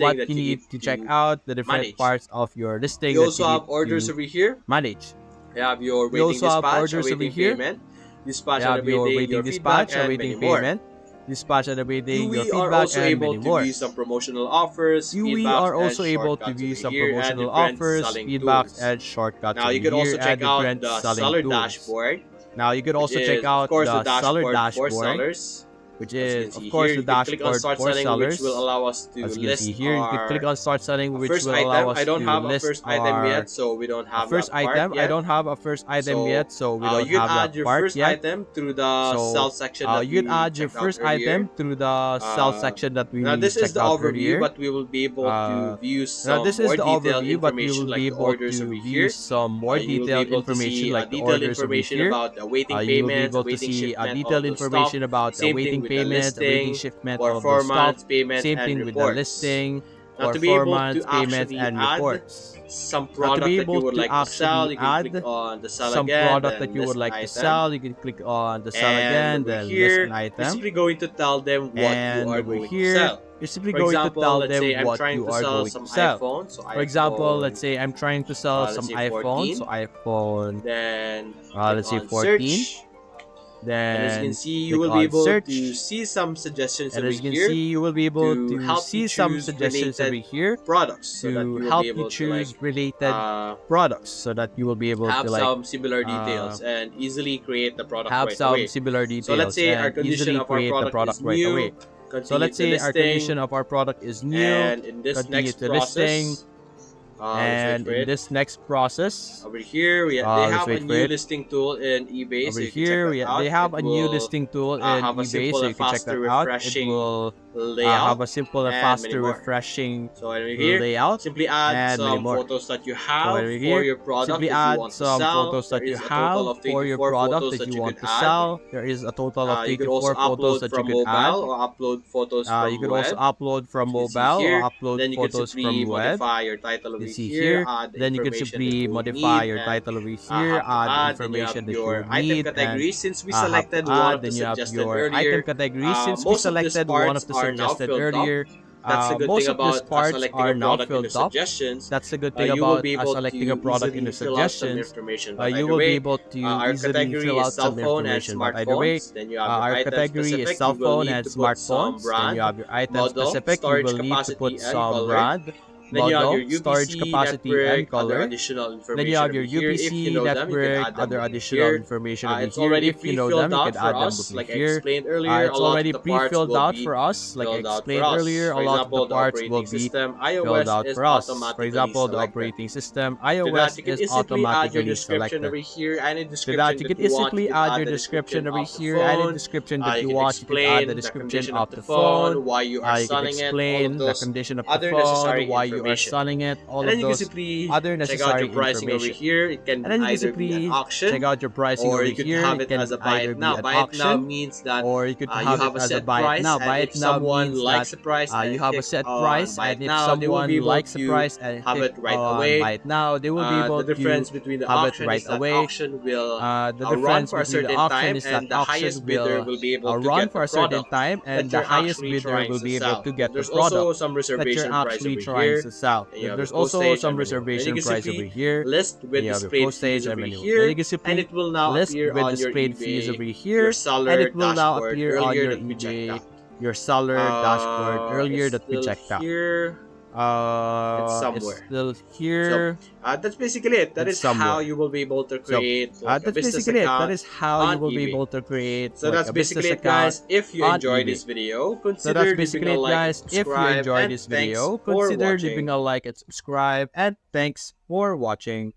listing what that you need to check to out, the different manage. parts of your listing You that you also need have orders to over here. manage. You have your We waiting also have dispatch, orders over awaiting here. payment, You dispatch and have your awaiting waiting your feedback, dispatch, and awaiting many more. payment, dispatch and awaiting your We are feedback, also and able many to more. view some promotional offers, We feedbacks, are and also able to shortcuts view over some here, and promotional different offers, selling feedbacks, tools. and shortcuts Now over you could here, also and check out different the selling seller tools. dashboard, Now you could which also check is of out course the the seller dashboard for dashboard. sellers. which As you is can of see course here, the you can click on dashboard start for selling, which will sellers. allow us to As you can see list here, you can click our on start selling, which first will allow item. I us don't to have a list first item our yet, so we don't have first that part item. I yet. don't have a first item So yet, so we don't you can have add that your part first yet. item through the So sell section that you can we add your checked out first earlier. item through the sell Uh, section that Now we this is checked the out overview, earlier. but we will be able to view Now some this is more the detailed overview, but we information will like be the able orders over to view here. some more You will be detailed able to information see like the detailed orders over information here. about the awaiting You will be payments, able to awaiting see a shipment, all of detailed those stuff. information about the Same thing awaiting with the payments, awaiting listing, shipment, all of those stuff. performance, payment, Same and thing with the reports. listing, Now to be able to performance, payments, actually and add reports. some Now to product be that you able would to like to sell, actually you can click add on the sell some again, product that then you would list an like to item. sell, you can click on the sell And again, over then list an here, you're item. simply going to tell them what you And are over going to here, sell. you're simply For going to example, tell let's say them I'm what trying you to are sell going some to sell. iPhone, so For example, iPhone, let's say I'm trying to sell let's some say iPhone, 14, so iPhone, then click let's say on 14. search, and as you can Then see, you click will be on able to search. see some suggestions And over as you can here see, you will be able to to help you see some choose suggestions over related here products so that to you will be help you able to like choose related uh, products so that you will be able to have like some similar uh, details and easily create the product have right some away. similar So let's details say our and condition easily of our create the product product is right away. new, So continue let's to say our listing, condition of our product is new, and in this continue next to listing, process, let's wait and for in it. this next process, Over here, they let's have a wait for new it. listing tool in eBay, so Over you can check here, that they out. have It a new will listing tool in have a eBay, simple so and you can check faster, that out. It refreshing will have layout a simple and and many faster, more. refreshing So over here, layout simply add and many some more. photos that you So have over for here, your product simply that you add want to some sell. photos There that you is a total have of for your 24 product photos that that you you could want to add. sell. There is a total of You could also 24 photos upload that you from could add. mobile or upload photos You from could also web, upload from as you can see mobile or here. upload Then you can photos simply from web. modify your title You over see here, here. add the Then you can information that simply you would modify need your and title over here, have to add the add. Then you have information that you your would item need, and category. Since we have to selected one add. of the Then you have suggested your item earlier, category. Since we most of these selected one parts of the are now suggested filled up. earlier, That's the good thing most of these about parts selecting a are now product in the filled up. suggestions. That's the good thing You will about be able selecting a to product in easily the fill out some suggestions. information. But You either will be way, able to our easily category fill is out cell some phone and information. But either way, smartphones. Then you have your our item category is specific. cell You will phone need and to put some smartphones. Then you brand, have your item model, specific. You storage will need to put capacity, and some color. brand, Then you have your model, storage UPC, capacity, and network, other color. additional Then you information have over your here. If you UPC, know them, you can network, add them other over additional here. information over It's here. already If you know pre-filled them, you out can for add them us. over Like I here. explained earlier, a It's lot of already the parts pre-filled will out be for us. Like I filled out for explained us. earlier, a For lot of the example, the parts will operating be system, filled iOS out is for us. For automatically example, the selected. operating system, To that, iOS you can is instantly add your automatically description selected. over here. Any To that, description you that can you want, you easily could add add your the description description over of the here. Any phone. description that You you can want, you could add the explain the description condition of of the the phone. phone, why you are You could selling it, all of explain the those condition of the other phone, necessary why you are information. selling it, And all then of you can those simply other check out your necessary pricing over information. here. It can And then you can either be an simply check auction, out your pricing or over you could here. have It it as can a buy either it be now. an Buy it now auction, means that or you could you have it have a as a set buy it price, now. and Buy if it now someone means that likes the price you and have a click set on price, buy and it if now, they will be someone able likes the to price and have click it right on away. buy it now, they will be able The to difference between the have it auction right is that away. auction will The run difference for a between the certain auction time, is that and the auction highest bidder will will be able to run get for the a certain product time, and that the you're highest actually bidder trying will to be able sell. to Then get the there's also product some that you're reservation price actually over trying here. to sell. Then you Then have your there's also postage some and many more. Then you reservation can price over simply here. list Then with you have your displayed postage fees and over menu. Then you here, can and simply it will now list appear with on your displayed fees over eBay, your here, and seller it will now dashboard appear on earlier your that we checked eBay, out. your seller dashboard earlier It's that we still checked out. here. It's It's somewhere. still So here. that's basically it. That It's is how somewhere. you will be able to So create like a that's business basically it. That account is how you on will be eBay. able to create So like that's a basically business it, account guys. If you on enjoyed eBay. this video, So that's consider leaving basically a it, like and guys. If you subscribe. enjoyed And this thanks video, for consider leaving watching. a like and subscribe. And thanks for watching.